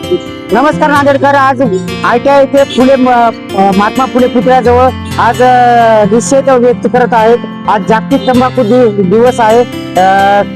नमस्कार नांदेडकर. आज ITI येथे महात्मा फुले पुतळ्याजवळ आज निषेध व्यक्त करत आहेत. आज जागतिक तंबाखू दिवस आहे.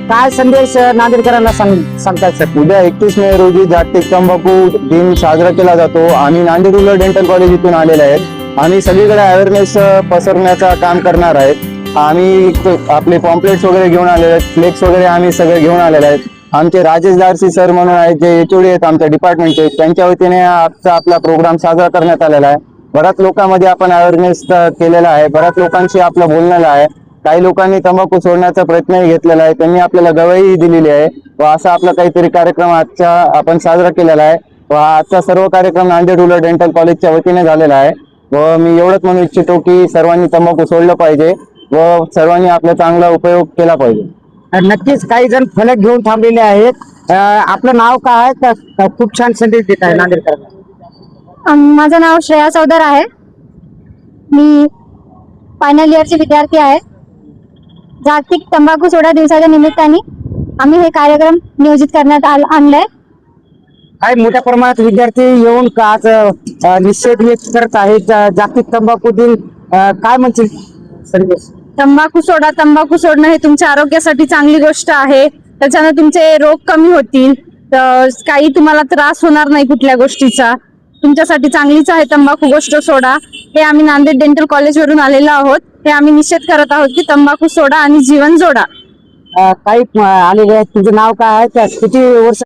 काय संदेश नांदेडकरांना सांगताय सर? उद्या 31 मे रोजी जागतिक तंबाखू दिन साजरा केला जातो. आम्ही नांदेड रुरल डेंटल कॉलेज इथून आलेले आहेत. आम्ही सगळीकडे अवेअरनेस पसरण्याचं काम करणार आहेत. आम्ही आपले पॉम्पलेट्स वगैरे घेऊन आलेले आहेत, फ्लेक्स वगैरे आम्ही सगळे घेऊन आलेले आहेत. आमचे राजेश दारसी सर म्हणून आहेत, जे HOD आहेत आमच्या डिपार्टमेंटचे, त्यांच्या वतीने आजचा आपला प्रोग्राम साजरा करण्यात आलेला आहे. बऱ्याच लोकांमध्ये आपण अवेअरनेस केलेला आहे. बऱ्याच लोकांशी आपलं बोललेलं आहे. काही लोकांनी तंबाखू सोडण्याचा प्रयत्नही घेतलेला आहे. त्यांनी आपल्याला गवाही दिलेली आहे व असा आपला काहीतरी कार्यक्रम आजचा आपण साजरा केलेला आहे. व आजचा सर्व कार्यक्रम नांदेड रुरल डेंटल कॉलेजच्या वतीने झालेला आहे. व मी एवढंच म्हणू इच्छितो की सर्वांनी तंबाखू सोडलं पाहिजे व सर्वांनी आपला चांगला उपयोग केला पाहिजे. नक्कीच काही जण फलक घेऊन थांबलेले आहेत. आपलं नाव काय आहे? खूप छान संदेश देत आहे नांदेडकरांना. माझं नाव श्रेया चौधर आहे. मी फायनल इयरची विद्यार्थी आहे. जागतिक तंबाखू सोडा दिवसाच्या निमित्ताने आम्ही हे कार्यक्रम नियोजित करण्यात आणलाय. काही मोठ्या प्रमाणात विद्यार्थी येऊन आज निषेध व्यक्त करत आहेत. जागतिक तंबाखू दिन काय म्हणतील संदेश? तंबाखू सोडा. तंबाखू सोडणं हे तुमच्या आरोग्यासाठी चांगली गोष्ट आहे. त्याच्यानं तुमचे रोग कमी होतील. तर काही तुम्हाला त्रास होणार नाही कुठल्या गोष्टीचा. तुमच्यासाठी चांगलीच आहे तंबाखू गोष्ट. सोडा. हे आम्ही नांदेड डेंटल कॉलेज वरून आलेलो आहोत. हे आम्ही निषेध करत आहोत की तंबाखू सोडा आणि जीवन जोडा. काही आलेले आहेत. तुझं नाव काय आहे? किती वर्ष